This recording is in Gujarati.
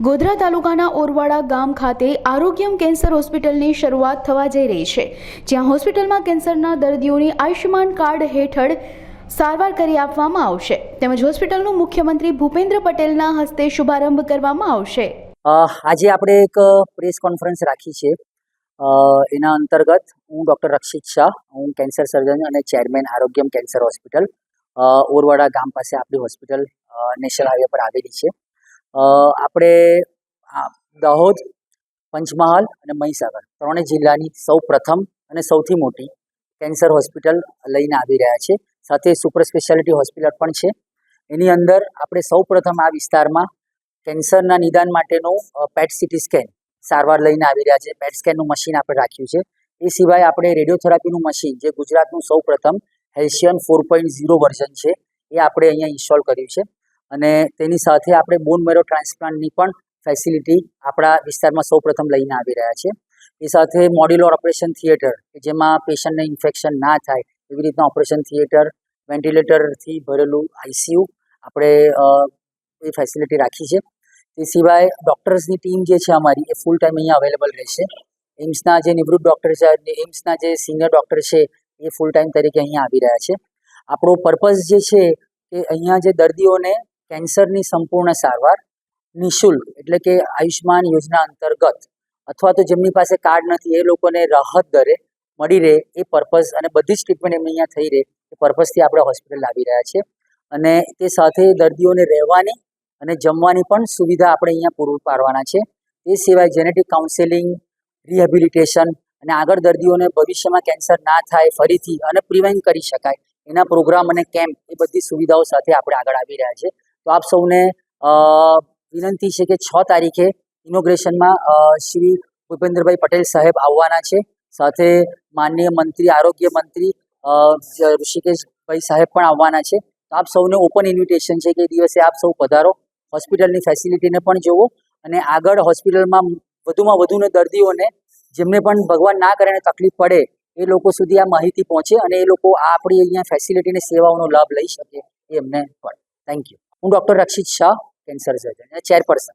ગોધરા તાલુકાના ઓરવાડા ગામ ખાતે આરોગ્યમ કેન્સર હોસ્પિટલની શરૂઆત થવા જઈ રહી છે, જ્યાં હોસ્પિટલમાં કેન્સરના દર્દીઓની આયુષ્યમાન કાર્ડ હેઠળ સારવાર કરી આપવામાં આવશે તેમજ હોસ્પિટલનું મુખ્યમંત્રી ભૂપેન્દ્ર પટેલના હસ્તે શુભારંભ કરવામાં આવશે। આજે આપણે એક પ્રેસ કોન્ફરન્સ રાખી છે। એના અંતર્ગત હું ડૉક્ટર રક્ષિત શાહ, હું કેન્સર સર્જન અને chairman Arogyam cancer hospital Orwada ગામ પાસે આપણી હોસ્પિટલ નેશનલ હાઈવે પર આવેલી છે। આપણે દાહોદ, પંચમહાલ અને મહીસાગર ત્રણેય જિલ્લાની સૌ પ્રથમ અને સૌથી મોટી કેન્સર હોસ્પિટલ લઈને આવી રહ્યા છે। સાથે સુપર સ્પેશિયાલિટી હોસ્પિટલ પણ છે। એની અંદર આપણે સૌ પ્રથમ આ વિસ્તારમાં કેન્સરના નિદાન માટેનું પેટ સિટી સ્કેન સારવાર લઈને આવી રહ્યા છે। પેટ સ્કેનનું મશીન આપણે રાખ્યું છે। એ સિવાય આપણે રેડિયોથેરાપીનું મશીન, જે ગુજરાતનું સૌ પ્રથમ હેલ્સિયન 4.0 વર્ઝન છે, એ આપણે અહીંયા ઇન્સ્ટોલ કર્યું છે। અને તેની સાથે આપણે બોન મેરો ટ્રાન્સપ્લાન્ટની પણ ફેસિલિટી આપણા વિસ્તારમાં સૌ પ્રથમ લઈને આવી રહ્યા છે। એ સાથે મોડ્યુલર ઓપરેશન થિયેટર, જેમાં પેશન્ટને ઇન્ફેક્શન ના થાય એવી રીતના ઓપરેશન થિયેટર, વેન્ટિલેટરથી ભરેલું આઈસીયુ આપણે એ ફેસિલિટી રાખી છે। તે સિવાય ડૉક્ટર્સની ટીમ જે છે અમારી, એ ફૂલ ટાઈમ અહીંયા અવેલેબલ રહેશે। એમ્સના જે નિવૃત્ત ડૉક્ટર છે, એમ્સના જે સિનિયર ડૉક્ટર છે, એ ફૂલ ટાઈમ તરીકે અહીંયા આવી રહ્યા છે। આપણો પર્પઝ જે છે કે અહીંયા જે દર્દીઓને કેન્સરની સંપૂર્ણ સારવાર નિઃશુલ્ક, એટલે કે આયુષ્યમાન યોજના અંતર્ગત, અથવા તો જેમની પાસે કાર્ડ નથી એ લોકોને રાહત દરે મળી રહે, એ પર્પઝ અને બધી જ ટ્રીટમેન્ટ એમની અહીંયા થઈ રહે એ પર્પઝથી આપણે હોસ્પિટલ લાવી રહ્યા છીએ। અને તે સાથે દર્દીઓને રહેવાની અને જમવાની પણ સુવિધા આપણે અહીંયા પૂરું પાડવાના છે। એ સિવાય જેનેટિક કાઉન્સેલિંગ, રિહેબિલિટેશન અને આગળ દર્દીઓને ભવિષ્યમાં કેન્સર ના થાય ફરીથી અને પ્રિવેન્ટ કરી શકાય એના પ્રોગ્રામ અને કેમ્પ, એ બધી સુવિધાઓ સાથે આપણે આગળ આવી રહ્યા છીએ। તો આપ સૌને વિનંતી છે કે 6 તારીખે ઇનોગ્રેશનમાં શ્રી ભૂપેન્દ્રભાઈ પટેલ સાહેબ આવવાના છે। સાથે માનનીય મંત્રી, આરોગ્ય મંત્રી ઋષિકેશભાઈ સાહેબ પણ આવવાના છે। તો આપ સૌને ઓપન ઇન્વિટેશન છે કે એ દિવસે આપ સૌ પધારો, હોસ્પિટલની ફેસિલિટીને પણ જુઓ અને આગળ હોસ્પિટલમાં વધુમાં વધુને દર્દીઓને જેમને પણ ભગવાન ના કરે તકલીફ પડે એ લોકો સુધી આ માહિતી પહોંચે અને એ લોકો આપણી અહીંયા ફેસિલિટીની સેવાઓનો લાભ લઈ શકે એ એમને પડે। Thank you. હું ડૉક્ટર રક્ષિત શાહ, કેન્સર સર્જન અને ચેરપર્સન